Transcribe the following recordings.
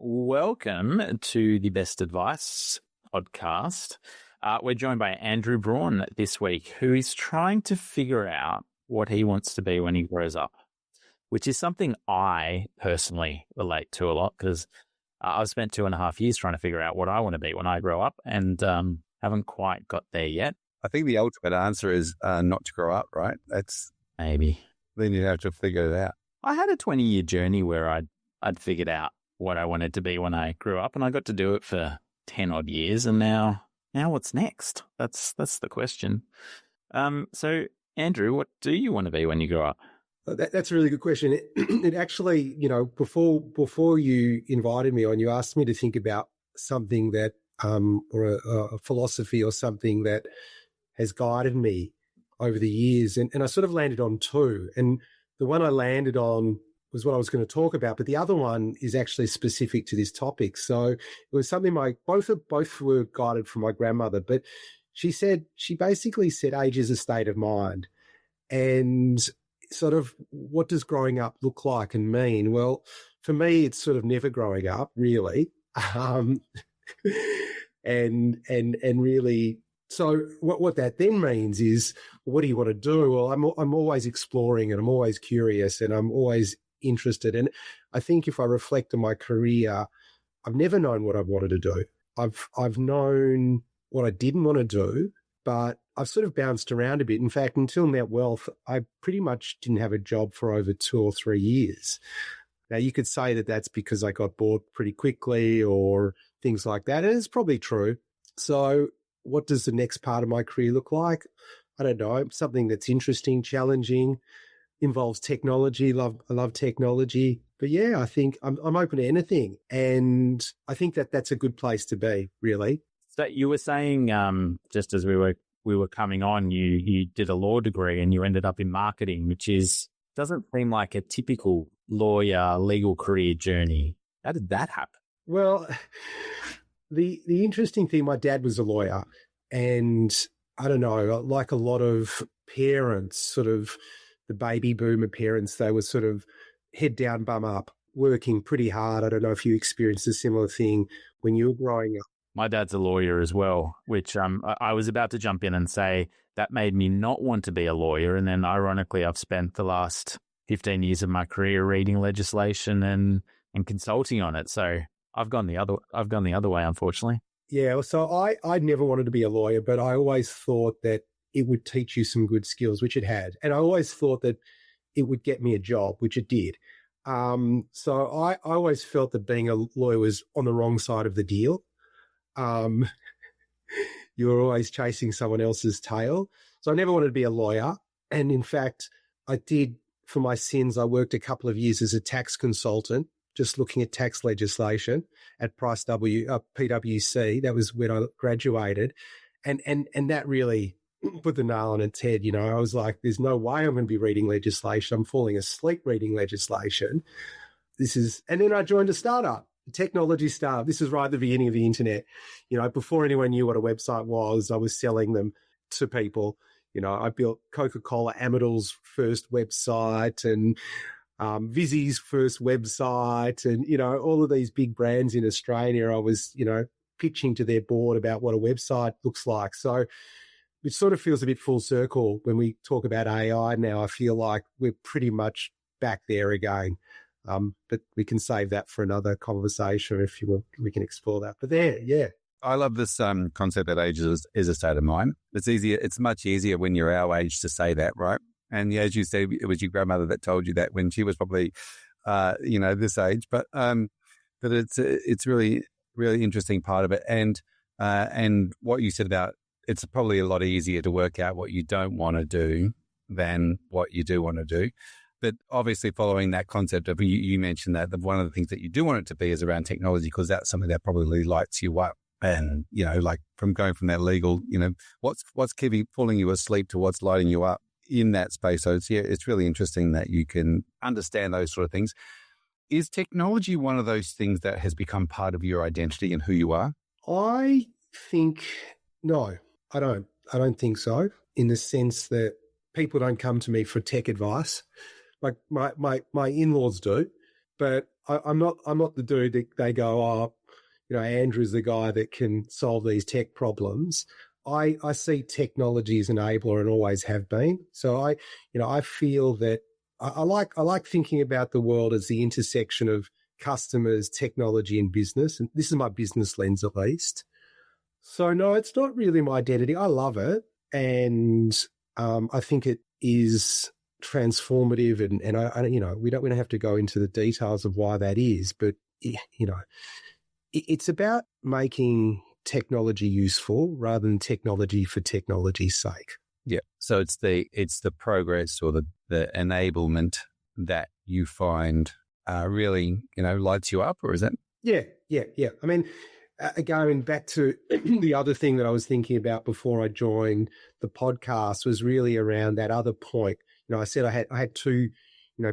Welcome to the Best Advice podcast. We're joined by Andrew Braun this week, who is trying to figure out what he wants to be when he grows up, which is something I personally relate to a lot because I've spent 2.5 years trying to figure out what I want to be when I grow up and haven't quite got there yet. I think the ultimate answer is not to grow up, right? That's maybe. Then you have to figure it out. I had a 20-year journey where I'd figured out what I wanted to be when I grew up, and I got to do it for 10 odd years. And now what's next? That's the question. So Andrew, what do you want to be when you grow up? That's a really good question. It actually, before you invited me on, you asked me to think about something that, or a philosophy or something that has guided me over the years. And I sort of landed on two. And the one I landed on was what I was going to talk about, but the other one is actually specific to this topic. So it was something both were guided from my grandmother, but she basically said age is a state of mind. And sort of what does growing up look like and mean? Well, for me, it's sort of never growing up, really. And really, so what that then means is, what do you want to do? Well, I'm always exploring and I'm always curious and I'm always interested. And I think if I reflect on my career, I've never known what I wanted to do. I've known what I didn't want to do, but I've sort of bounced around a bit. In fact, until Netwealth, I pretty much didn't have a job for over 2 or 3 years. Now, you could say that that's because I got bored pretty quickly or things like that, and it's probably true. So what does the next part of my career look like? I don't know, something that's interesting, challenging, involves technology. I love technology. But yeah, I think I'm open to anything. And I think that that's a good place to be, really. So you were saying, just as we were coming on, you did a law degree and you ended up in marketing, which doesn't seem like a typical lawyer legal career journey. How did that happen? Well, the interesting thing, my dad was a lawyer, and I don't know, like a lot of parents, sort of the baby boomer parents, they were sort of head down, bum up, working pretty hard. I don't know if you experienced a similar thing when you were growing up. My dad's a lawyer as well, which I was about to jump in and say that made me not want to be a lawyer. And then ironically, I've spent the last 15 years of my career reading legislation and consulting on it. So I've gone the other way, unfortunately. Yeah. So I never wanted to be a lawyer, but I always thought that it would teach you some good skills, which it had. And I always thought that it would get me a job, which it did. So I always felt that being a lawyer was on the wrong side of the deal. You were always chasing someone else's tail. So I never wanted to be a lawyer. And in fact, I did, for my sins, I worked a couple of years as a tax consultant, just looking at tax legislation at PwC. That was when I graduated. And that really put the nail on its head. I was like, there's no way I'm going to be reading legislation. I'm falling asleep reading legislation. And then I joined a startup. Technology startup. This was right at the beginning of the internet. Before anyone knew what a website was, I was selling them to people. I built Coca-Cola Amador's first website and Vizzy's first website, and all of these big brands in Australia. I was pitching to their board about what a website looks like. So it sort of feels a bit full circle when we talk about AI now. I feel like we're pretty much back there again. But we can save that for another conversation if you will. We can explore that. But there, yeah. I love this concept that age is a state of mind. It's much easier when you're our age to say that, right? And as you said, it was your grandmother that told you that when she was probably, this age. But it's really, really interesting part of it. And what you said about, it's probably a lot easier to work out what you don't want to do than what you do want to do. But obviously following that concept of, you mentioned that one of the things that you do want it to be is around technology, because that's something that probably lights you up. And, like from going from that legal, what's pulling you asleep to what's lighting you up in that space. So it's really interesting that you can understand those sort of things. Is technology one of those things that has become part of your identity and who you are? I think, no, I don't think so, in the sense that people don't come to me for tech advice. Like my in-laws do, but I'm not the dude that they go, oh, Andrew's the guy that can solve these tech problems. I see technology as an enabler and always have been. So I feel that I like thinking about the world as the intersection of customers, technology, and business. And this is my business lens, at least. So no, it's not really my identity. I love it, and I think it is transformative. And I we don't have to go into the details of why that is, but it's about making technology useful rather than technology for technology's sake. Yeah. So it's the progress or the enablement that you find really, lights you up, or is that? Yeah. I mean, going back to the other thing that I was thinking about before I joined the podcast was really around that other point. I said I had two,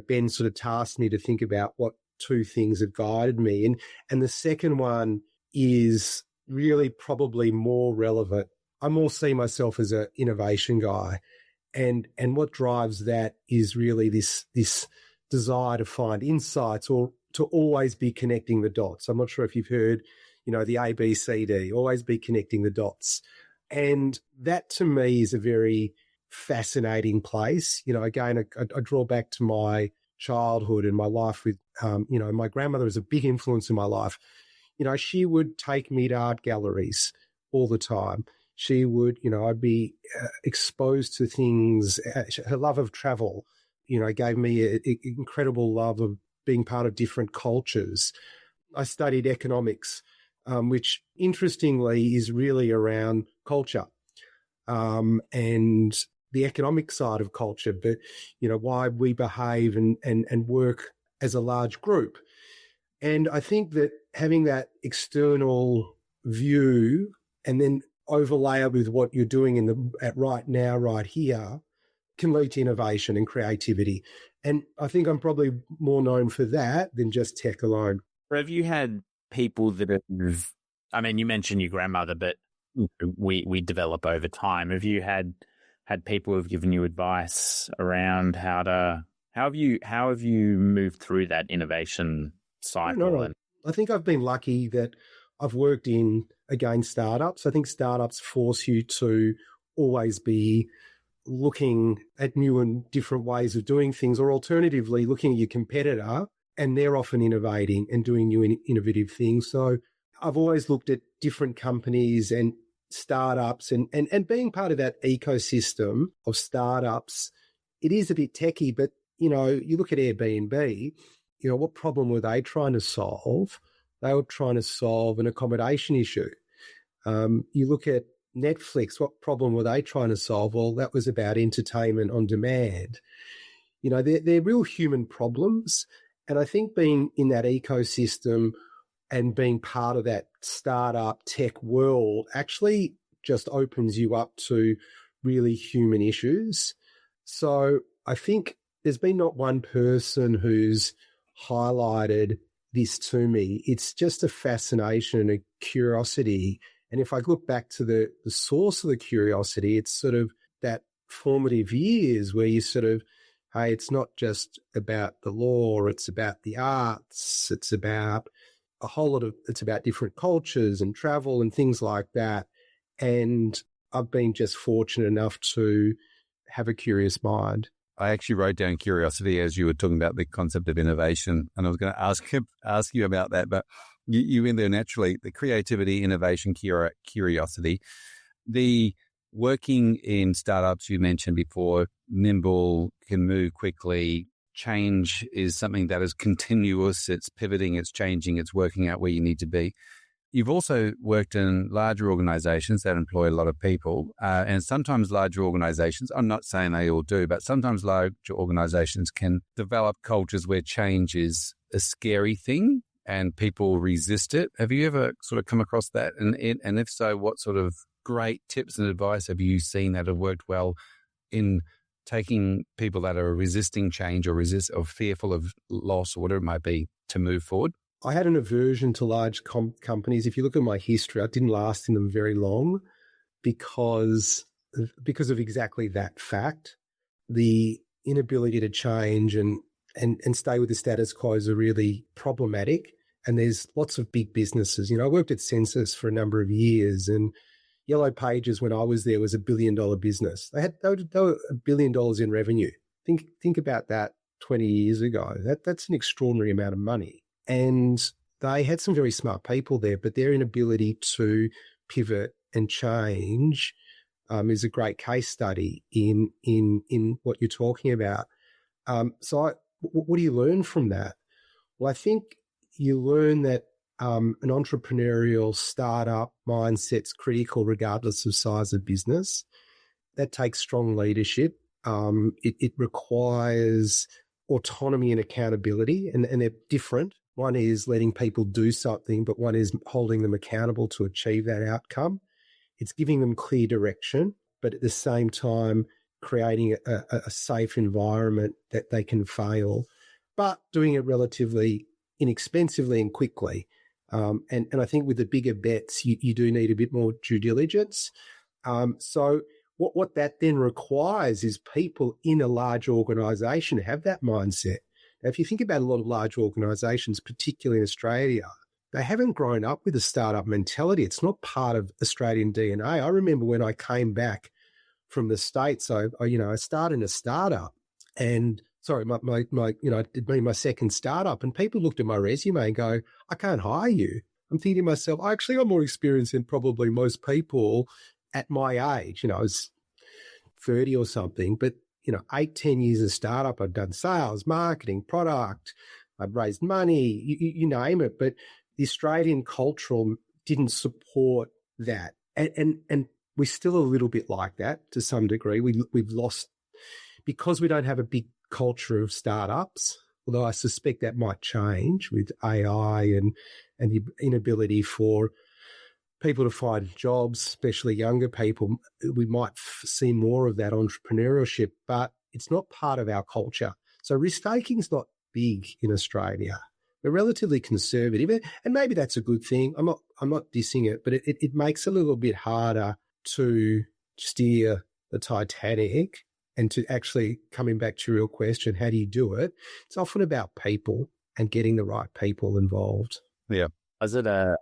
Ben sort of tasked me to think about what two things have guided me. And the second one is really probably more relevant. I more see myself as an innovation guy. And what drives that is really this desire to find insights or to always be connecting the dots. I'm not sure if you've heard, the ABCD, always be connecting the dots. And that to me is a very fascinating place. Again, I draw back to my childhood and my life with, my grandmother was a big influence in my life. She would take me to art galleries all the time. She would, I'd be exposed to things. Her love of travel, gave me an incredible love of being part of different cultures. I studied economics, which interestingly is really around culture and the economic side of culture, but, why we behave and work as a large group. And I think that having that external view and then overlay it with what you're doing at right now, right here, can lead to innovation and creativity. And I think I'm probably more known for that than just tech alone. Have you had people that have, I mean, you mentioned your grandmother, but we develop over time. Have you had people who have given you advice around how have you moved through that innovation cycle? No. I think I've been lucky that I've worked in, again, startups. I think startups force you to always be looking at new and different ways of doing things, or alternatively looking at your competitor, and they're often innovating and doing new and innovative things. So I've always looked at different companies and startups and being part of that ecosystem of startups. It is a bit techie, but, you look at Airbnb, what problem were they trying to solve? They were trying to solve an accommodation issue. You look at Netflix, what problem were they trying to solve? Well, that was about entertainment on demand. They're real human problems. And I think being in that ecosystem and being part of that startup tech world actually just opens you up to really human issues. So I think there's been not one person who's highlighted this to me. It's just a fascination and a curiosity. And if I look back to the source of the curiosity, it's sort of that formative years where you sort of, hey, it's not just about the law, it's about the arts, it's about it's about different cultures and travel and things like that. And I've been just fortunate enough to have a curious mind. I actually wrote down curiosity as you were talking about the concept of innovation, and I was going to ask you about that, but you in there naturally, the creativity, innovation, curiosity, the working in startups you mentioned before, nimble, can move quickly. Change is something that is continuous. It's pivoting, it's changing, it's working out where you need to be. You've also worked in larger organizations that employ a lot of people, and sometimes larger organizations, I'm not saying they all do, but sometimes larger organizations can develop cultures where change is a scary thing and people resist it. Have you ever sort of come across that? And if so, what sort of great tips and advice have you seen that have worked well in taking people that are resisting change or fearful of loss or whatever it might be to move forward? I had an aversion to large companies. If you look at my history, I didn't last in them very long because of exactly that fact, the inability to change and and stay with the status quos are really problematic. And there's lots of big businesses. I worked at Census for a number of years, and Yellow Pages, when I was there, was $1 billion business. They were $1 billion in revenue. Think about that 20 years ago. That's an extraordinary amount of money. And they had some very smart people there, but their inability to pivot and change is a great case study in what you're talking about. What do you learn from that? Well, I think you learn that an entrepreneurial startup mindset's critical regardless of size of business. That takes strong leadership. It requires autonomy and accountability, and they're different. One is letting people do something, but one is holding them accountable to achieve that outcome. It's giving them clear direction, but at the same time, creating a safe environment that they can fail, but doing it relatively inexpensively and quickly. And I think with the bigger bets, you do need a bit more due diligence. So what that then requires is people in a large organisation have that mindset. Now, if you think about a lot of large organisations, particularly in Australia, they haven't grown up with a startup mentality. It's not part of Australian DNA. I remember when I came back from the States, I started a startup, and it'd been my second startup, and people looked at my resume and go, I can't hire you. I'm thinking to myself, I actually got more experience than probably most people at my age. I was 30 or something, but 8-10 years of startup, I'd done sales, marketing, product, I'd raised money, you name it. But the Australian cultural didn't support that. And we're still a little bit like that to some degree. We've lost, because we don't have a big culture of startups, although I suspect that might change with AI and the inability for people to find jobs, especially younger people. We might see more of that entrepreneurship, but it's not part of our culture. So risk-taking is not big in Australia. We're relatively conservative, and maybe that's a good thing. I'm not dissing it, but it makes it a little bit harder to steer the Titanic. And to actually, coming back to your real question, how do you do it? It's often about people and getting the right people involved. Yeah. I was at a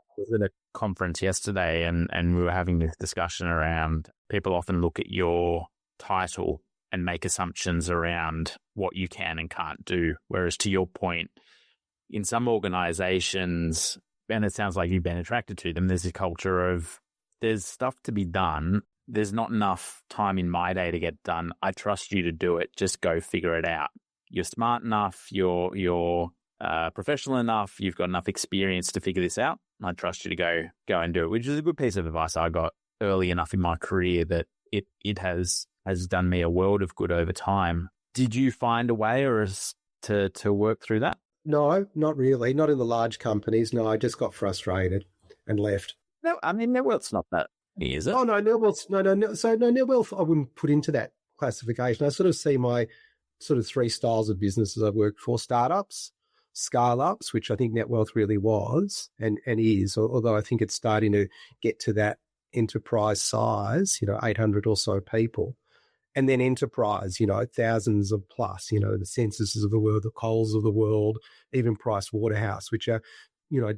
conference yesterday, and we were having this discussion around people often look at your title and make assumptions around what you can and can't do. Whereas to your point, in some organizations, and it sounds like you've been attracted to them, there's a culture of there's stuff to be done. There's not enough time in my day to get done. I trust you to do it. Just go figure it out. You're smart enough. You're professional enough. You've got enough experience to figure this out. I trust you to go and do it, which is a good piece of advice I got early enough in my career that it has done me a world of good over time. Did you find a way to work through that? No, not really. Not in the large companies. No, I just got frustrated and left. No, I mean, Netwealth's not that. Is it? Oh, no, Netwealth. No. So, no, Netwealth, I wouldn't put into that classification. I sort of see my sort of three styles of businesses I've worked for: startups, scale-ups, which I think Netwealth really was and is, although I think it's starting to get to that enterprise size, 800 or so people. And then enterprise, thousands of plus, the Censuses of the world, the Coles of the world, even Price Waterhouse, which are,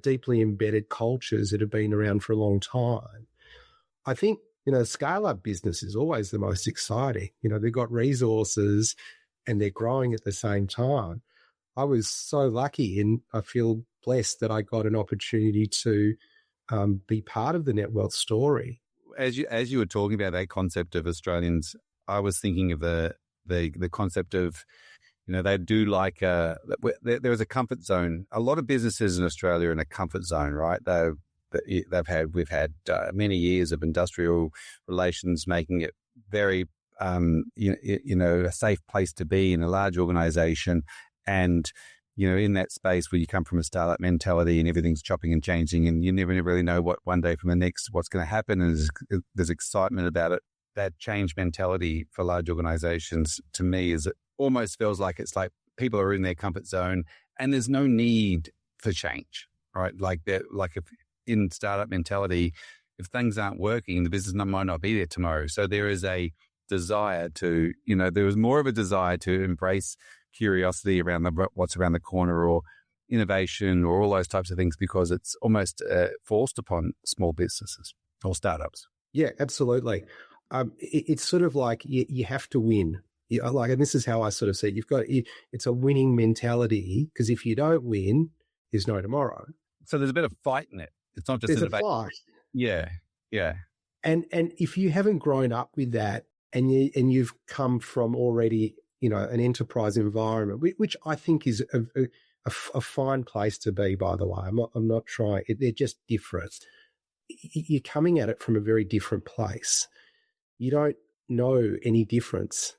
deeply embedded cultures that have been around for a long time. I think, scale-up business is always the most exciting. They've got resources and they're growing at the same time. I was so lucky, and I feel blessed that I got an opportunity to be part of the Netwealth story. As you were talking about that concept of Australians, I was thinking of the concept of, they do like there is a comfort zone. A lot of businesses in Australia are in a comfort zone, right? We've had many years of industrial relations, making it very a safe place to be in a large organisation, and in that space where you come from a startup mentality and everything's chopping and changing, and you never really know what one day from the next what's going to happen, and there's excitement about it. That change mentality for large organizations, to me, is it almost feels like it's like people are in their comfort zone and there's no need for change, right? Like if in startup mentality, if things aren't working, the business might not be there tomorrow. So there is a desire to, there is more of a desire to embrace curiosity around what's around the corner, or innovation, or all those types of things, because it's almost forced upon small businesses or startups. Yeah, absolutely. It's sort of like you have to win. And this is how I sort of see it. It's a winning mentality, because if you don't win, there's no tomorrow. So there's a bit of fight in it. It's not just there's a fight. Yeah. And if you haven't grown up with that, and you've come from already, an enterprise environment, which I think is a fine place to be, by the way. I'm not trying. They're just different. You're coming at it from a very different place. You don't know any difference.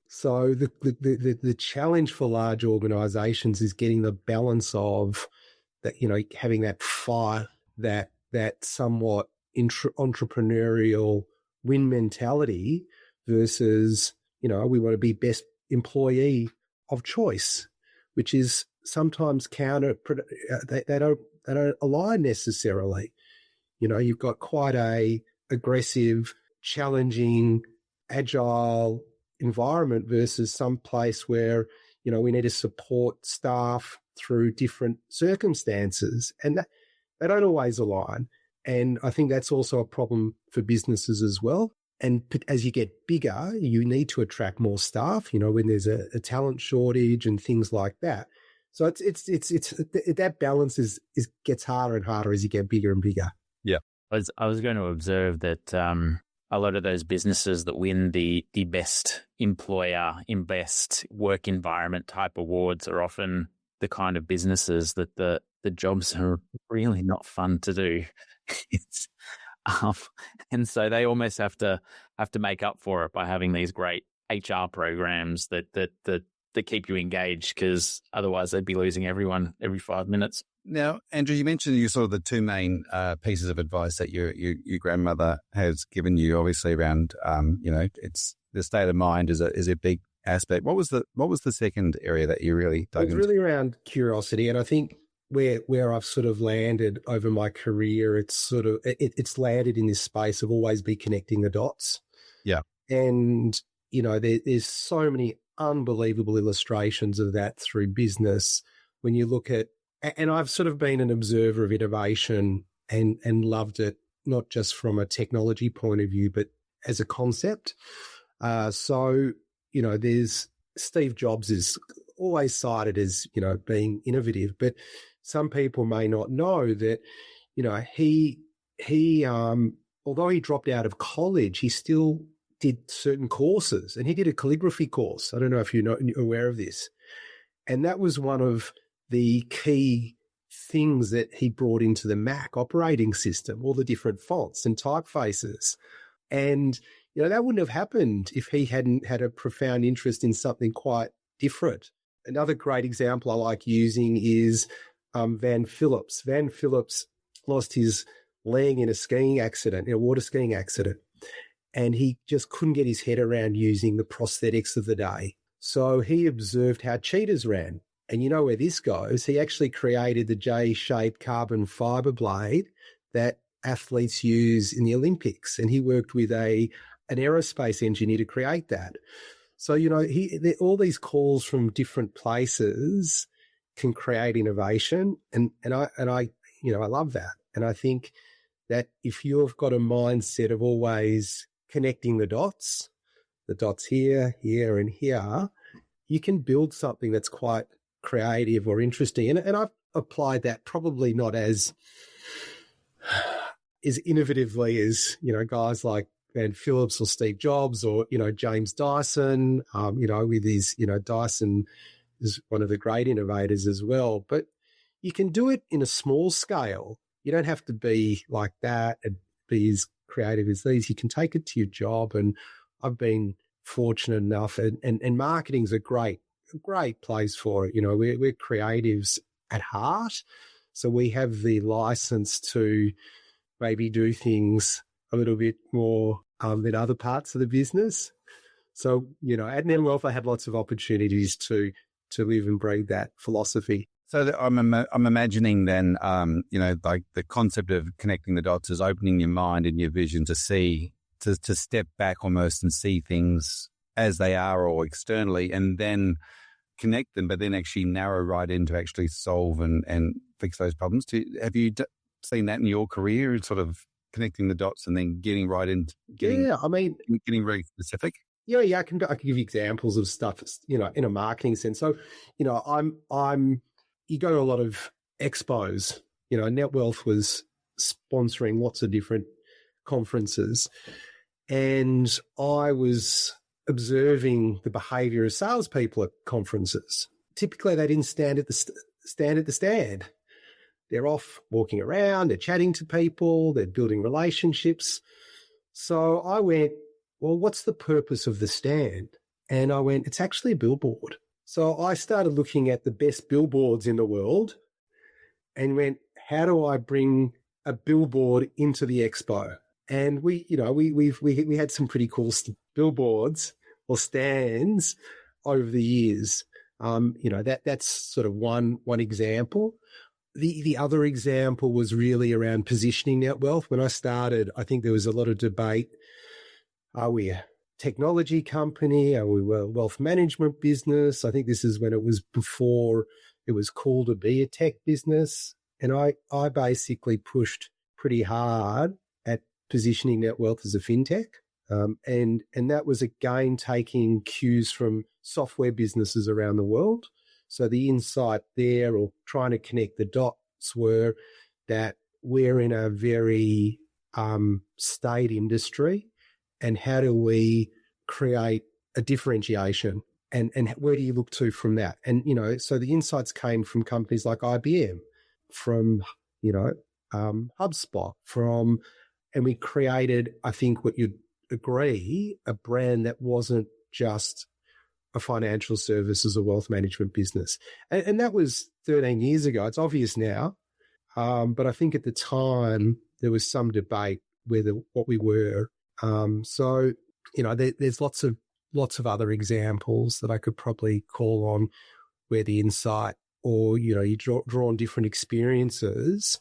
So the challenge for large organizations is getting the balance of that, having that fire, that somewhat entrepreneurial win mentality versus, we want to be best employee of choice, which is sometimes counter. They don't align necessarily. You've got quite a aggressive, challenging, agile environment versus some place where, we need to support staff through different circumstances, and they don't always align. And I think that's also a problem for businesses as well. And as you get bigger, you need to attract more staff, when there's a talent shortage and things like that. So it's that balance gets harder and harder as you get bigger and bigger. Yeah. I was going to observe that a lot of those businesses that win the best employer in best work environment type awards are often the kind of businesses that the jobs are really not fun to do. It's and so they almost have to make up for it by having these great HR programs that keep you engaged, because otherwise they'd be losing everyone every 5 minutes. Now, Andrew, you mentioned you saw the two main pieces of advice that your grandmother has given you, obviously around, it's the state of mind is a big aspect. What was the second area that you really dug into? It's really around curiosity, and I think where I've sort of landed over my career, it's landed in this space of always be connecting the dots. Yeah, and there's so many unbelievable illustrations of that through business when you look at. And I've sort of been an observer of innovation and loved it, not just from a technology point of view, but as a concept. So, there's Steve Jobs is always cited as, being innovative, but some people may not know that, he although he dropped out of college, he still did certain courses, and he did a calligraphy course. I don't know if you're aware of this. And that was one of the key things that he brought into the Mac operating system, all the different fonts and typefaces. And, that wouldn't have happened if he hadn't had a profound interest in something quite different. Another great example I like using is Van Phillips. Van Phillips lost his leg in a water skiing accident, and he just couldn't get his head around using the prosthetics of the day. So he observed how cheetahs ran. And you know where this goes? He actually created the J-shaped carbon fiber blade that athletes use in the Olympics. And he worked with an aerospace engineer to create that. So, all these calls from different places can create innovation. And I love that. And I think that if you've got a mindset of always connecting the dots here, here, and here, you can build something that's quite creative or interesting. And I've applied that probably not as innovatively as, guys like Van Phillips or Steve Jobs or, James Dyson, with his, Dyson is one of the great innovators as well. But you can do it in a small scale. You don't have to be like that and be as creative as these. You can take it to your job. And I've been fortunate enough, and marketing's a great place for it. We're creatives at heart, so we have the license to maybe do things a little bit more than other parts of the business. So, at Netwealth, I had lots of opportunities to live and breathe that philosophy. So I'm imagining then, like the concept of connecting the dots is opening your mind and your vision to see, to step back almost and see things as they are or externally, and then connect them, but then actually narrow right in to actually solve and fix those problems. Have you seen that in your career, sort of connecting the dots and then getting right into getting really specific? Yeah, I can give you examples of stuff, in a marketing sense. So, you go to a lot of expos. Netwealth was sponsoring lots of different conferences, and I was observing the behaviour of salespeople at conferences. Typically, they didn't stand at the stand. They're off walking around, they're chatting to people, they're building relationships. So I went, well, what's the purpose of the stand? And I went, it's actually a billboard. So I started looking at the best billboards in the world and went, how do I bring a billboard into the expo? And we had some pretty cool billboards or stands over the years. That's sort of one example. The other example was really around positioning Netwealth. When I started, I think there was a lot of debate. Are we a technology company? Are we a wealth management business? I think this is when it was before it was cool to be a tech business. And I basically pushed pretty hard at positioning Netwealth as a fintech. And that was, again, taking cues from software businesses around the world. So the insight there, or trying to connect the dots, were that we're in a very staid industry, and how do we create a differentiation, and where do you look to from that? And, so the insights came from companies like IBM, from, HubSpot, and we created, I think what you'd agree, a brand that wasn't just a financial services or wealth management business. And that was 13 years ago. It's obvious now. But I think at the time there was some debate whether what we were. So, there's lots of other examples that I could probably call on where the insight, or, you draw on different experiences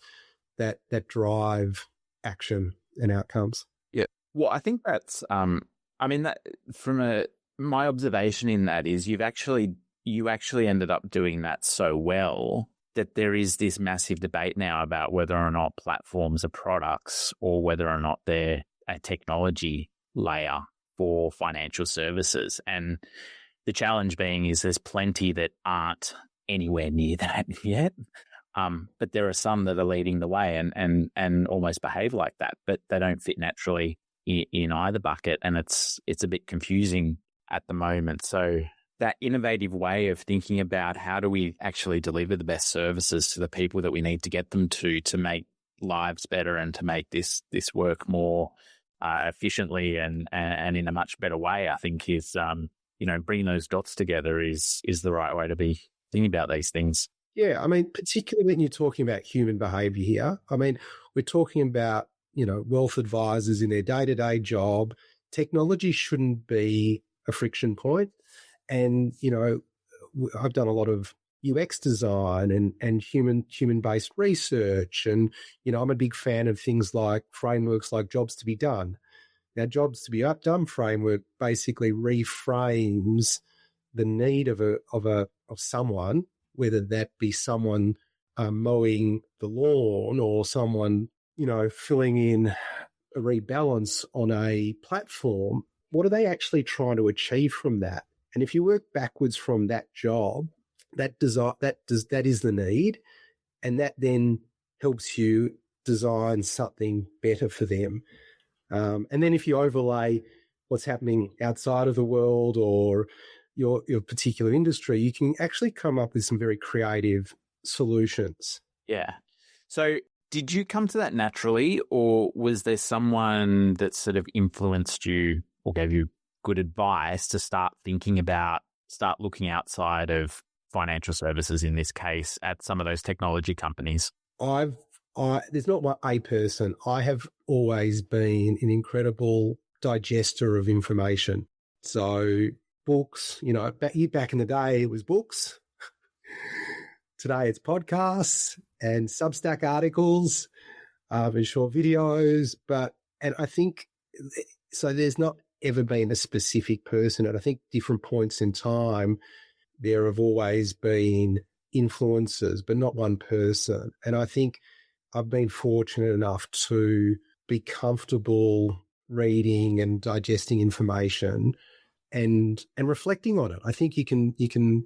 that drive action and outcomes. Yeah. Well, I think that's, that from my observation in that is you actually ended up doing that so well that there is this massive debate now about whether or not platforms are products, or whether or not they're a technology layer for financial services. And the challenge being is there's plenty that aren't anywhere near that yet. But there are some that are leading the way and almost behave like that, but they don't fit naturally in either bucket. And it's a bit confusing at the moment. So that innovative way of thinking about how do we actually deliver the best services to the people that we need to get them to make lives better and to make this work more efficiently and in a much better way, I think is, bringing those dots together is the right way to be thinking about these things. Yeah. Particularly when you're talking about human behavior here, we're talking about, wealth advisors in their day-to-day job. Technology shouldn't be a friction point. And, I've done a lot of UX design and human-based research. And, I'm a big fan of things like frameworks like Jobs to be Done. Now, Jobs to be Done framework basically reframes the need of someone, whether that be someone mowing the lawn or someone, filling in a rebalance on a platform. What are they actually trying to achieve from that? And if you work backwards from that job, that is the need, and that then helps you design something better for them. And then if you overlay what's happening outside of the world or your particular industry, you can actually come up with some very creative solutions. Yeah. So did you come to that naturally, or was there someone that sort of influenced you or gave you good advice to start looking outside of financial services, in this case, at some of those technology companies? There's not a person. I have always been an incredible digester of information. So books, back in the day, it was books. Today it's podcasts and Substack articles and short videos. And I think, so there's not ever been a specific person. And I think different points in time, there have always been influencers, but not one person. And I think I've been fortunate enough to be comfortable reading and digesting information and reflecting on it. I think you can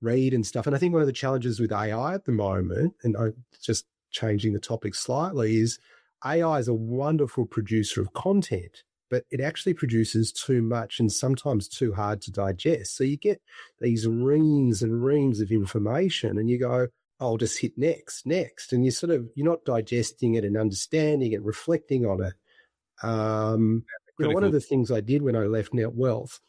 read and stuff. And I think one of the challenges with AI at the moment, and I just changing the topic slightly, is AI is a wonderful producer of content, but it actually produces too much and sometimes too hard to digest. So you get these reams and reams of information and you go, oh, I'll just hit next. And you're not digesting it and understanding it, reflecting on it. One of the things I did when I left Netwealth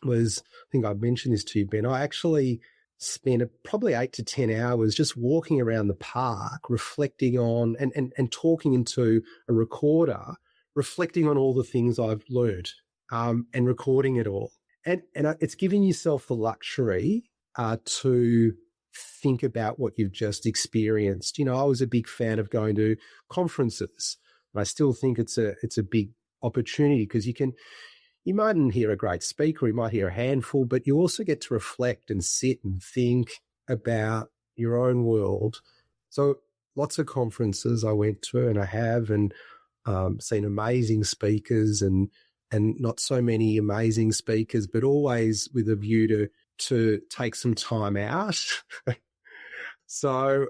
was, I think I mentioned this to you, Ben, I actually spent probably 8 to 10 hours just walking around the park, reflecting on and talking into a recorder, reflecting on all the things I've learned and recording it all. And it's giving yourself the luxury to think about what you've just experienced. I was a big fan of going to conferences, and I still think it's a big opportunity because you mightn't hear a great speaker, you might hear a handful, but you also get to reflect and sit and think about your own world. So lots of conferences I went to and I have, and seen amazing speakers and not so many amazing speakers, but always with a view to take some time out. So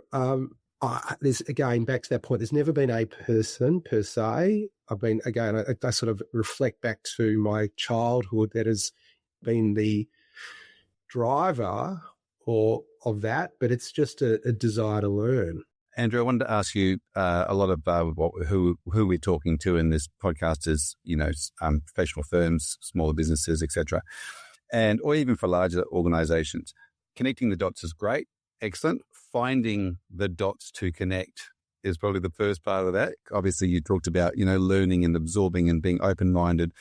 there's, again, back to that point, there's never been a person per se. I sort of reflect back to my childhood that has been the driver of that, but it's just a desire to learn. Andrew, I wanted to ask you a lot of who we're talking to in this podcast is, professional firms, smaller businesses, etc., or even for larger organizations. Connecting the dots is great, excellent. Finding the dots to connect is probably the first part of that. Obviously, you talked about, learning and absorbing and being open-minded.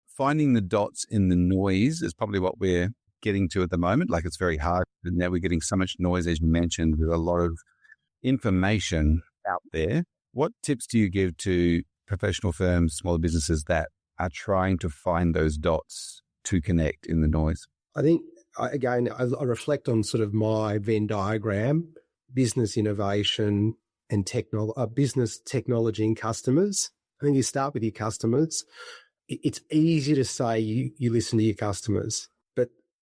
Finding the dots in the noise is probably what we're getting to at the moment. Like, it's very hard. Now we're getting so much noise, as you mentioned, with a lot of information out there. What tips do you give to professional firms, smaller businesses that are trying to find those dots to connect in the noise? I think, I reflect on sort of my Venn diagram: business innovation and business technology and customers. I think you start with your customers. It's easy to say you listen to your customers,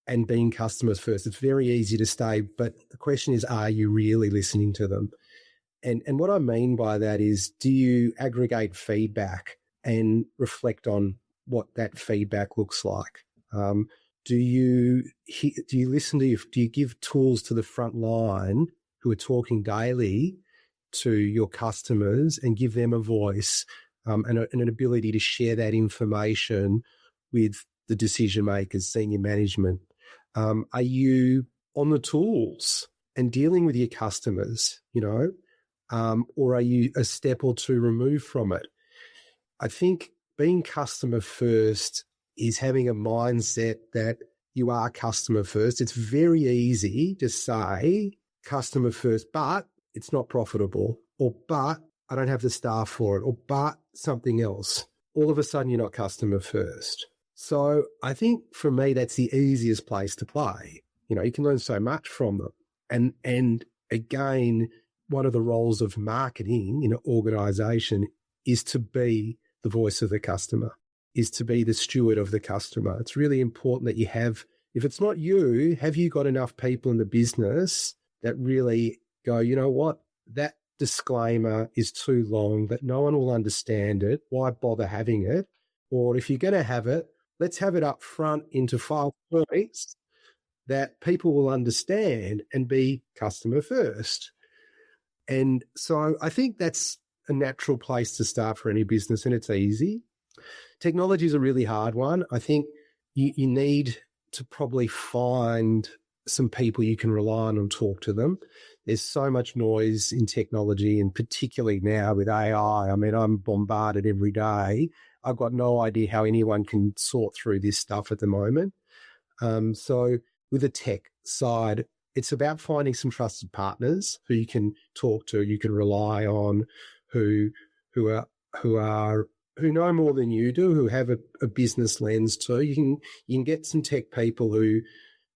and being customers first. It's very easy to say, but the question is, are you really listening to them? And what I mean by that is, do you aggregate feedback and reflect on what that feedback looks like? Do you listen do you give tools to the front line who are talking daily to your customers and give them a voice and an ability to share that information with the decision makers, senior management? Are you on the tools and dealing with your customers, or are you a step or two removed from it? I think being customer first is having a mindset that you are customer first. It's very easy to say customer first, but it's not profitable, or but I don't have the staff for it, or but something else. All of a sudden, you're not customer first. So I think for me, that's the easiest place to play. You can learn so much from them. And again, one of the roles of marketing in an organization is to be the voice of the customer, is to be the steward of the customer. It's really important that you have, if it's not you, have you got enough people in the business that really go, you know what, that disclaimer is too long, that no one will understand it. Why bother having it? Or if you're going to have it, let's have it up front into 5 points that people will understand and be customer first. And so I think that's a natural place to start for any business, and it's easy. Technology is a really hard one. I think you need to probably find some people you can rely on and talk to them. There's so much noise in technology, and particularly now with AI. I mean, I'm bombarded every day. I've got no idea how anyone can sort through this stuff at the moment. So with the tech side, it's about finding some trusted partners who you can talk to, you can rely on, who know more than you do, who have a business lens too. You can get some tech people who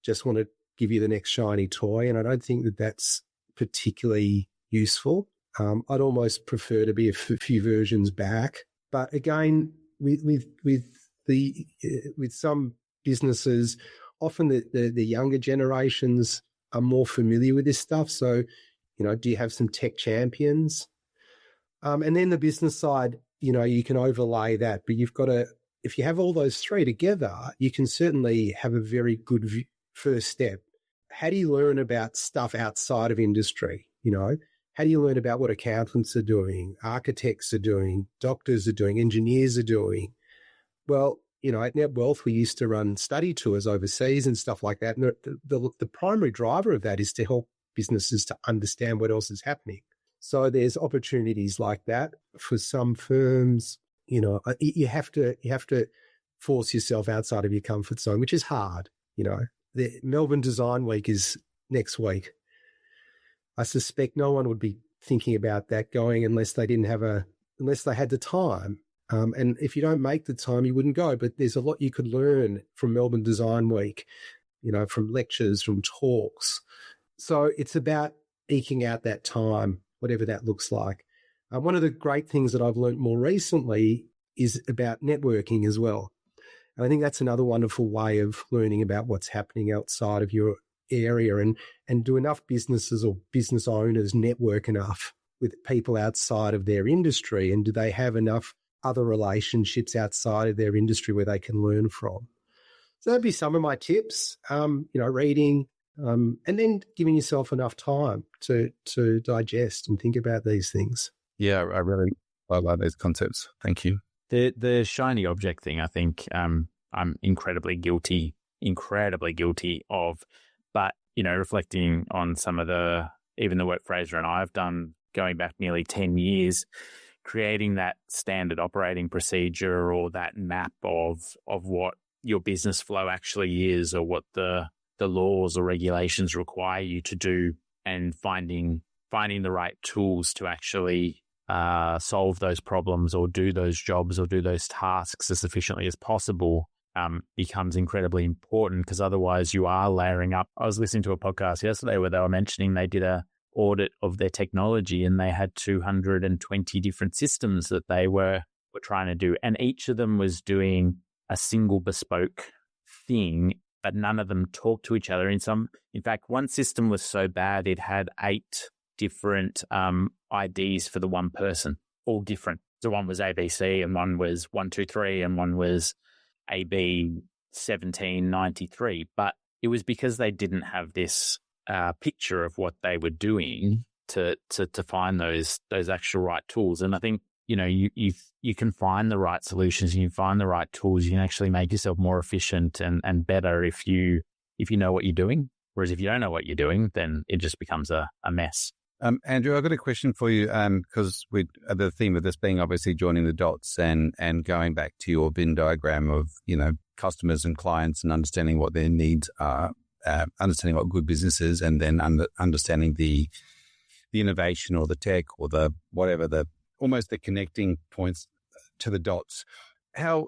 just want to give you the next shiny toy. And I don't think that that's particularly useful. I'd almost prefer to be a few versions back. But again, with some businesses, often the younger generations are more familiar with this stuff. So, do you have some tech champions? And then the business side, you can overlay that, but you've got to, if you have all those three together, you can certainly have a very good first step. How do you learn about stuff outside of industry? How do you learn about what accountants are doing, architects are doing, doctors are doing, engineers are doing? Well, at Netwealth, we used to run study tours overseas and stuff like that. And the primary driver of that is to help businesses to understand what else is happening. So there's opportunities like that for some firms. You have to force yourself outside of your comfort zone, which is hard. The Melbourne Design Week is next week. I suspect no one would be thinking about that going unless they had the time. And if you don't make the time, you wouldn't go. But there's a lot you could learn from Melbourne Design Week, from lectures, from talks. So it's about eking out that time, whatever that looks like. One of the great things that I've learned more recently is about networking as well. And I think that's another wonderful way of learning about what's happening outside of your area, and do enough businesses or business owners network enough with people outside of their industry, and do they have enough other relationships outside of their industry where they can learn from? So that'd be some of my tips, reading, and then giving yourself enough time to digest and think about these things. Yeah, I like those concepts. Thank you. The shiny object thing, I think I'm incredibly guilty of. But, reflecting on some of even the work Fraser and I have done going back nearly 10 years, creating that standard operating procedure or that map of what your business flow actually is, or what the laws or regulations require you to do, and finding the right tools to actually solve those problems or do those jobs or do those tasks as efficiently as possible becomes incredibly important, because otherwise you are layering up. I was listening to a podcast yesterday where they were mentioning they did a audit of their technology, and they had 220 different systems that they were trying to do, and each of them was doing a single bespoke thing, but none of them talked to each other. In fact, one system was so bad it had 8 different IDs for the one person, all different. So one was ABC, and one was 123, and one was AB 1793. But it was because they didn't have this picture of what they were doing to find those actual right tools. And I think, you can find the right solutions, you can find the right tools, you can actually make yourself more efficient and better if you know what you're doing. Whereas if you don't know what you're doing, then it just becomes a mess. Andrew, I've got a question for you, because the theme of this being obviously joining the dots and going back to your Venn diagram of, customers and clients and understanding what their needs are, understanding what good business is, and then understanding the innovation or the tech or the whatever, almost the connecting points to the dots. How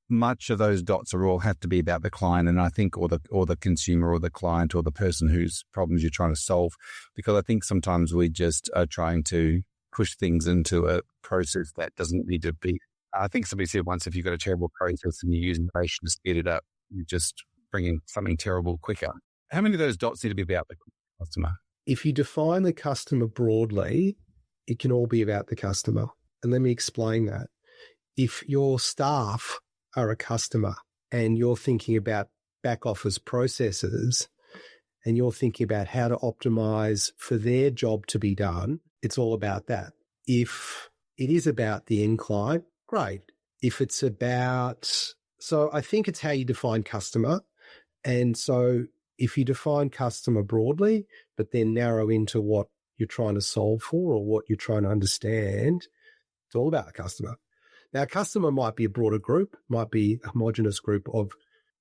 much of those dots are all have to be about the client, and I think, or the consumer or the client or the person whose problems you're trying to solve, because I think sometimes we just are trying to push things into a process that doesn't need to be. I think somebody said once, if you've got a terrible process and you use innovation to speed it up, you're just bringing something terrible quicker. How many of those dots need to be about the customer? If you define the customer broadly, it can all be about the customer. And let me explain that. If your staff are a customer and you're thinking about back office processes and you're thinking about how to optimize for their job to be done, it's all about that. If it is about the end client, great. If it's so I think it's how you define customer. And so if you define customer broadly, but then narrow into what you're trying to solve for or what you're trying to understand, it's all about the customer. Now, a customer might be a broader group, might be a homogenous group of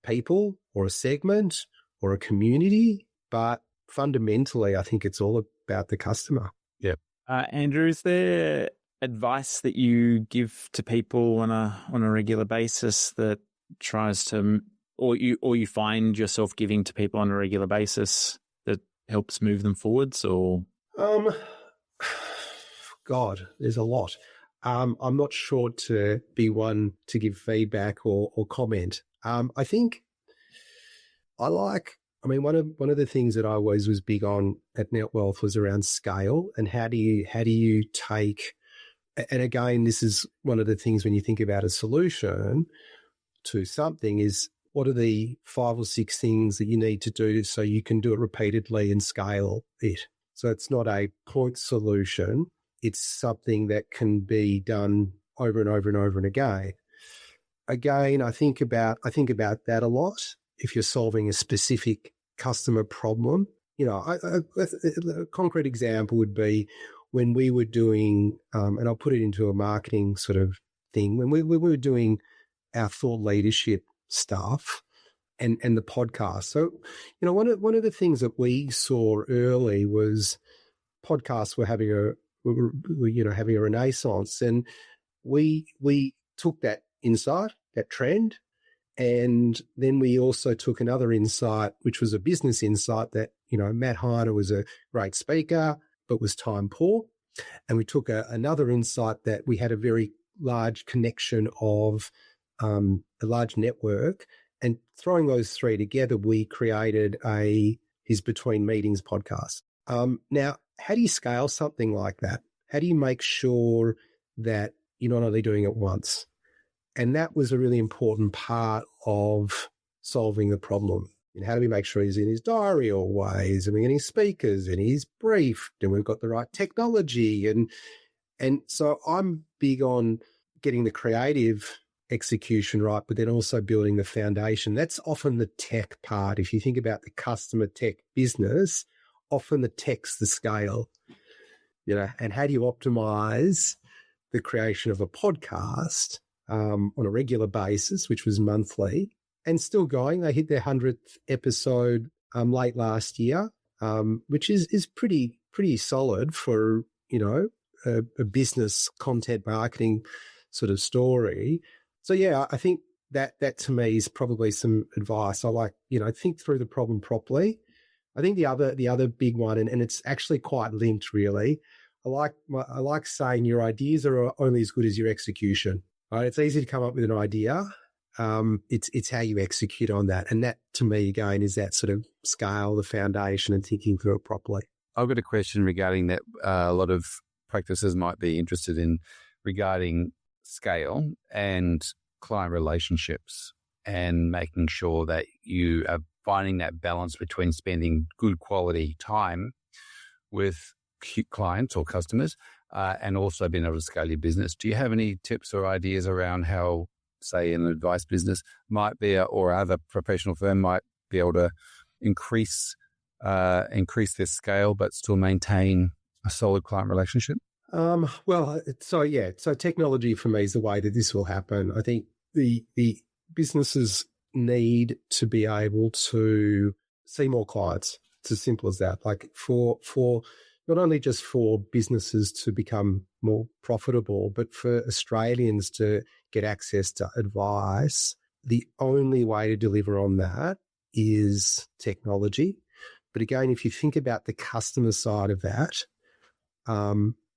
people or a segment or a community, but fundamentally, I think it's all about the customer. Yeah. Andrew, is there advice that you give to people on a regular basis that tries to or you find yourself giving to people on a regular basis that helps move them forwards? Or God, there's a lot. I'm not sure to be one to give feedback or comment. I think one of the things that I always was big on at Netwealth was around scale and how do you take, and again, this is one of the things when you think about a solution to something is what are the 5 or 6 things that you need to do so you can do it repeatedly and scale it. So it's not a point solution. It's something that can be done over and over and over and again. Again, I think about that a lot. If you're solving a specific customer problem, a concrete example would be when we were doing, and I'll put it into a marketing sort of thing, when we were doing our thought leadership stuff and the podcast. So, one of the things that we saw early was podcasts were having a renaissance, and we took that insight, that trend, and then we also took another insight, which was a business insight that, Matt Heiner was a great speaker, but was time poor. And we took another insight that we had a very large connection of a large network. And throwing those 3 together, we created his Between Meetings podcast. Now, how do you scale something like that? How do you make sure that you're not only doing it once? And that was a really important part of solving the problem. And how do we make sure he's in his diary always, and we're getting speakers and he's briefed and we've got the right technology. And so I'm big on getting the creative execution right, but then also building the foundation. That's often the tech part. If you think about the customer tech business, often the tech's the scale, and how do you optimize the creation of a podcast on a regular basis, which was monthly, and still going. They hit their 100th episode late last year, which is pretty solid for a business content marketing sort of story. So yeah, I think that to me is probably some advice. I like think through the problem properly. I think the other big one, and it's actually quite linked really. I like saying your ideas are only as good as your execution. Right? It's easy to come up with an idea. It's how you execute on that. And that, to me, again, is that sort of scale, the foundation, and thinking through it properly. I've got a question regarding that. A lot of practices might be interested in regarding scale and client relationships and making sure that you are finding that balance between spending good quality time with clients or customers and also being able to scale your business. Do you have any tips or ideas around how, say, an advice business might be, or other professional firm might be able to increase their scale but still maintain a solid client relationship? So technology for me is the way that this will happen. I think the businesses need to be able to see more clients. It's as simple as that. Like for not only just for businesses to become more profitable, but for Australians to get access to advice, the only way to deliver on that is technology. But again, if you think about the customer side of that,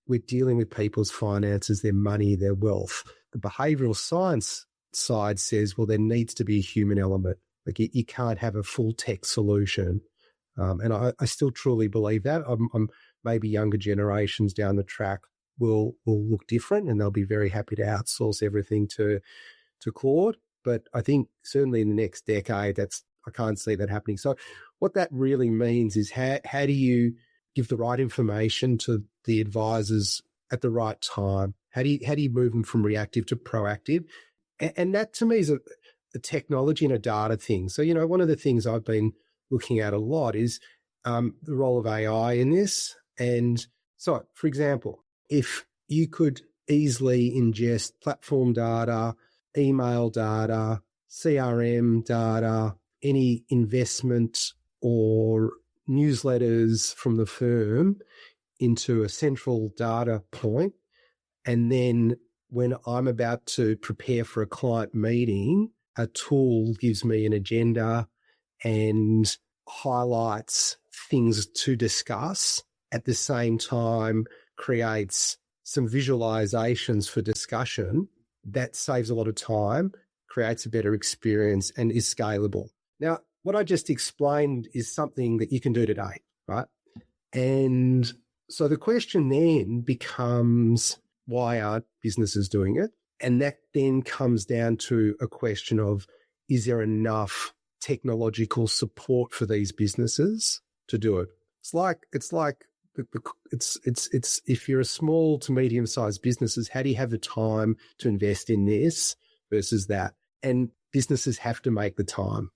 we're dealing with people's finances, their money, their wealth. The behavioural science side says, well, there needs to be a human element. Like you can't have a full tech solution. And I still truly believe that. Maybe younger generations down the track will look different, and they'll be very happy to outsource everything to Claude. But I think certainly in the next decade, I can't see that happening. So what that really means is how do you give the right information to the advisors at the right time? How do you move them from reactive to proactive? And that to me is a technology and a data thing. So, one of the things I've been looking at a lot is the role of AI in this. And so, for example, if you could easily ingest platform data, email data, CRM data, any investment or newsletters from the firm into a central data point, and then when I'm about to prepare for a client meeting, a tool gives me an agenda and highlights things to discuss, at the same time creates some visualizations for discussion, that saves a lot of time, creates a better experience, and is scalable. Now, what I just explained is something that you can do today, right? And so the question then becomes, why aren't businesses doing it? And that then comes down to a question of, is there enough technological support for these businesses to do it? It's if you're a small to medium sized businesses, how do you have the time to invest in this versus that? And businesses have to make the time.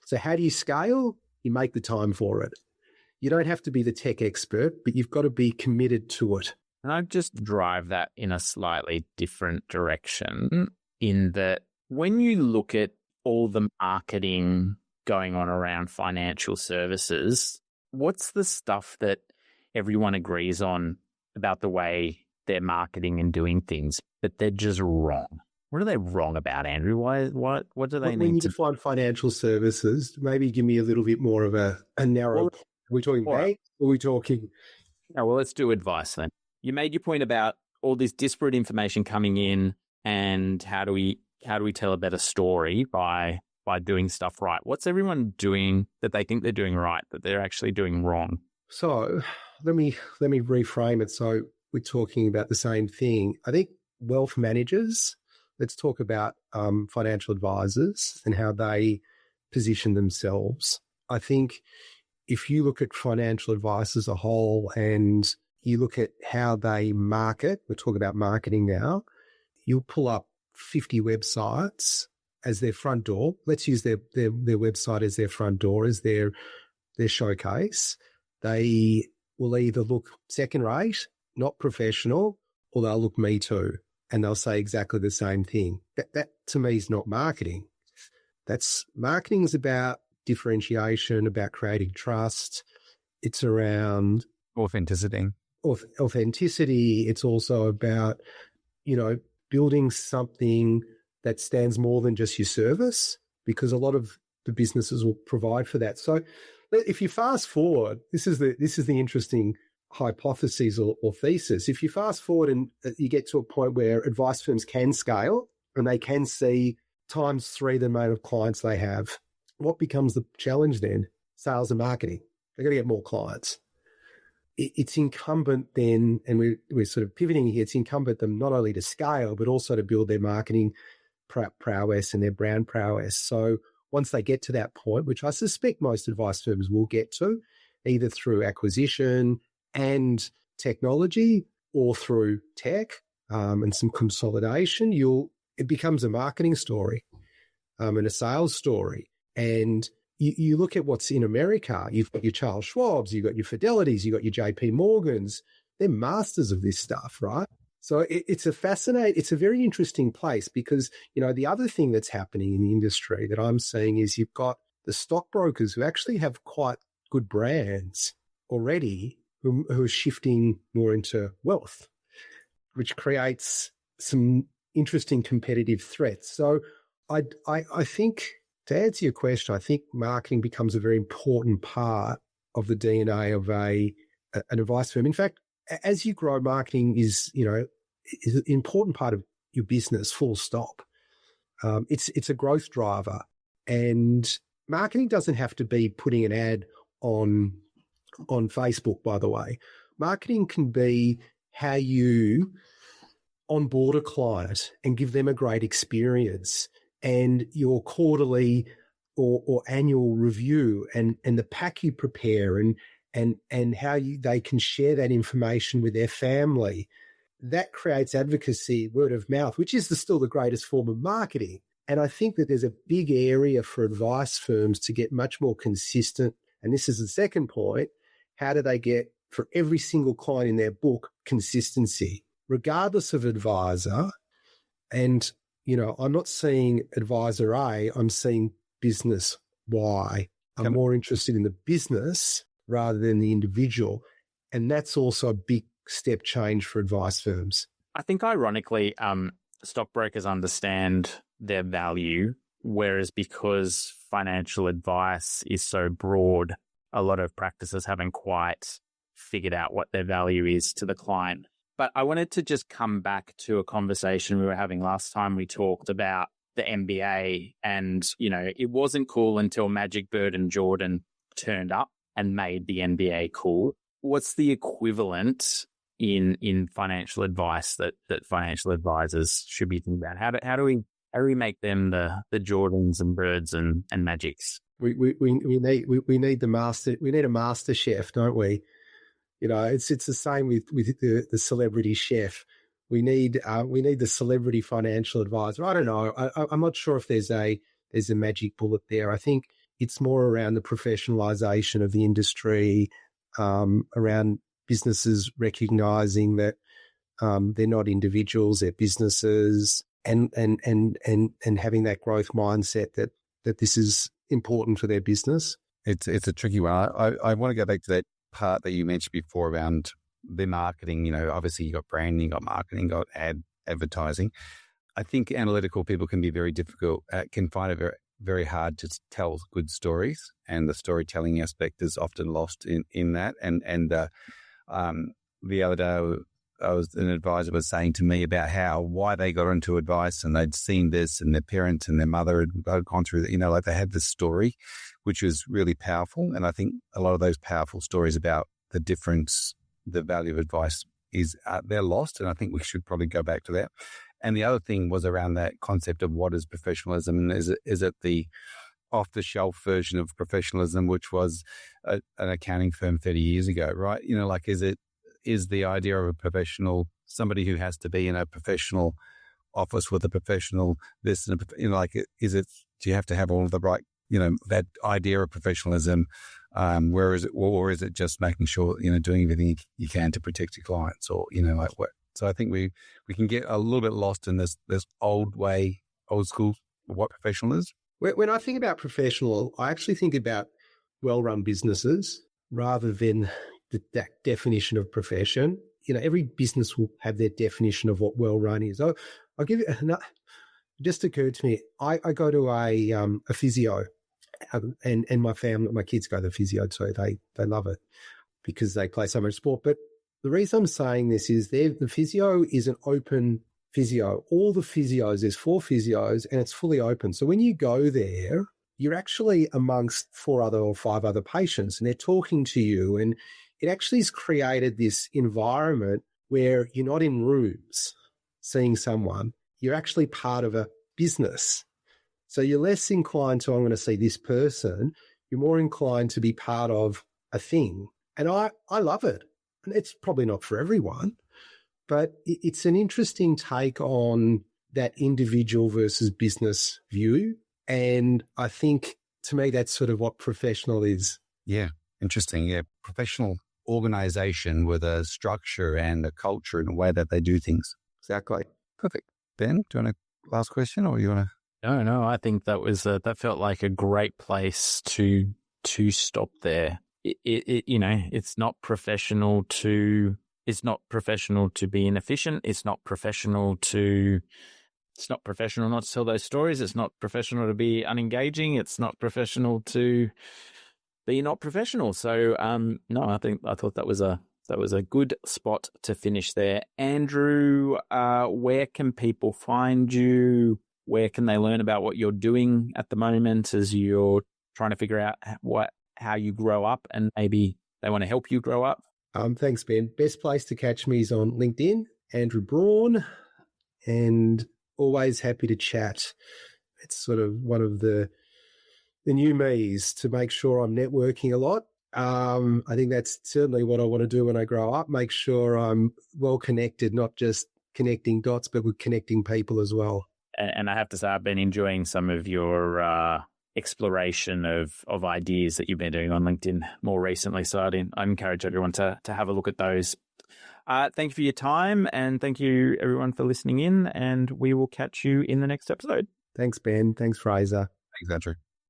So how do you scale? You make the time for it. You don't have to be the tech expert, but you've got to be committed to it. And I'd just drive that in a slightly different direction, in that when you look at all the marketing going on around financial services, what's the stuff that everyone agrees on about the way they're marketing and doing things, but they're just wrong? What are they wrong about, Andrew? What do they need to... When you define financial services, maybe give me a little bit more of a narrow... Are we talking banks or are we talking... Oh, well, let's do advice then. You made your point about all this disparate information coming in, and how do we tell a better story by doing stuff right? What's everyone doing that they think they're doing right, that they're actually doing wrong? So let me reframe it so we're talking about the same thing. I think wealth managers, let's talk about financial advisors and how they position themselves. I think if you look at financial advice as a whole and you look at how they market, we're talking about marketing now, you'll pull up 50 websites as their front door. Let's use their website as their front door, as their showcase. They will either look second rate, not professional, or they'll look me too, and they'll say exactly the same thing. That to me is not marketing. Marketing is about differentiation, about creating trust. It's around authenticity. It's also about, building something that stands more than just your service, because a lot of the businesses will provide for that. So if you fast forward, this is the interesting hypothesis or thesis. If you fast forward and you get to a point where advice firms can scale and they can see times 3 the amount of clients they have, what becomes the challenge then? Sales and marketing. They've got to get more clients. It's incumbent then, and we're sort of pivoting here, it's incumbent them not only to scale, but also to build their marketing prowess and their brand prowess. So once they get to that point, which I suspect most advice firms will get to, either through acquisition and technology or through tech and some consolidation, it becomes a marketing story and a sales story. And you look at what's in America, you've got your Charles Schwabs, you've got your Fidelities, you've got your JP Morgans. They're masters of this stuff, right? So it's a very interesting place, because, the other thing that's happening in the industry that I'm seeing is you've got the stockbrokers who actually have quite good brands already who are shifting more into wealth, which creates some interesting competitive threats. So I think, to answer your question, I think marketing becomes a very important part of the DNA of an advice firm. In fact, as you grow, marketing is an important part of your business, full stop. It's a growth driver. And marketing doesn't have to be putting an ad on Facebook, by the way. Marketing can be how you onboard a client and give them a great experience, and your quarterly or annual review and the pack you prepare and how they can share that information with their family. That creates advocacy, word of mouth, which is still the greatest form of marketing. And I think that there's a big area for advice firms to get much more consistent. And this is the second point. How do they get, for every single client in their book, consistency, regardless of advisor? And, I'm not seeing advisor A, I'm seeing business Y. I'm more interested in the business rather than the individual. And that's also a big step change for advice firms. I think ironically, stockbrokers understand their value Whereas because financial advice is so broad, a lot of practices haven't quite figured out what their value is to the client. But I wanted to just come back to a conversation we were having last time we talked about the MBA. And, it wasn't cool until Magic Bird and Jordan turned up and made the MBA cool. What's the equivalent in financial advice that financial advisors should be thinking about? How do we make them the Jordans and Birds and Magics? We need a master chef, don't we? It's the same with the celebrity chef. We need the celebrity financial advisor. I don't know. I'm not sure if there's a magic bullet there. I think it's more around the professionalization of the industry, around businesses recognizing that they're not individuals, they're businesses, and having that growth mindset that this is important for their business. It's a tricky one. I want to go back to that part that you mentioned before around the marketing. Obviously you got branding, you got marketing, you got advertising. I think analytical people can be very difficult, can find it very, very hard to tell good stories, and the storytelling aspect is often lost in that. And the other day, an advisor was saying to me about why they got into advice, and they'd seen this, and their parents and their mother had gone through that. Like they had this story, which was really powerful. And I think a lot of those powerful stories about the difference, the value of advice they're lost. And I think we should probably go back to that. And the other thing was around that concept of what is professionalism, and is it the off-the-shelf version of professionalism, which was an accounting firm 30 years ago, right? Is the idea of a professional somebody who has to be in a professional office with a professional this, and is it? Do you have to have all of the right, that idea of professionalism? Where is it, or is it just making sure doing everything you can to protect your clients, or what? So I think we can get a little bit lost in this old school of what professional is. When I think about professional, I actually think about well-run businesses rather than that definition of profession. Every business will have their definition of what well-run is. I'll give you, it just occurred to me, I go to a physio, and my kids go to the physio too. They love it because they play so much sport. But the reason I'm saying this is the physio is an open physio. All the physios, there's 4 physios, and it's fully open. So when you go there, you're actually amongst 4 other or 5 other patients, and they're talking to you, and it actually has created this environment where you're not in rooms seeing someone. You're actually part of a business. So you're less inclined to, I'm going to see this person. You're more inclined to be part of a thing. And I love it. And it's probably not for everyone, but it's an interesting take on that individual versus business view. And I think, to me, that's sort of what professional is. Yeah, interesting. Yeah, professional organization with a structure and a culture and a way that they do things. Exactly. Perfect. Ben, do you want a last question, or you want to? No, I think that was that felt like a great place to stop there. It's not professional to be inefficient. It's not professional not to tell those stories. It's not professional to be unengaging. It's not professional to be not professional. So, no, I thought that was a good spot to finish there. Andrew, where can people find you? Where can they learn about what you're doing at the moment as you're trying to figure out how you grow up, and maybe they want to help you grow up? Thanks, Ben. Best place to catch me is on LinkedIn, Andrew Braun, and always happy to chat. It's sort of one of the new me's to make sure I'm networking a lot. I think that's certainly what I want to do when I grow up, make sure I'm well connected, not just connecting dots, but with connecting people as well. And I have to say, I've been enjoying some of your exploration of ideas that you've been doing on LinkedIn more recently. So I encourage everyone to have a look at those. Thank you for your time, and thank you everyone for listening in, and we will catch you in the next episode. Thanks, Ben. Thanks, Fraser. Thanks, Andrew.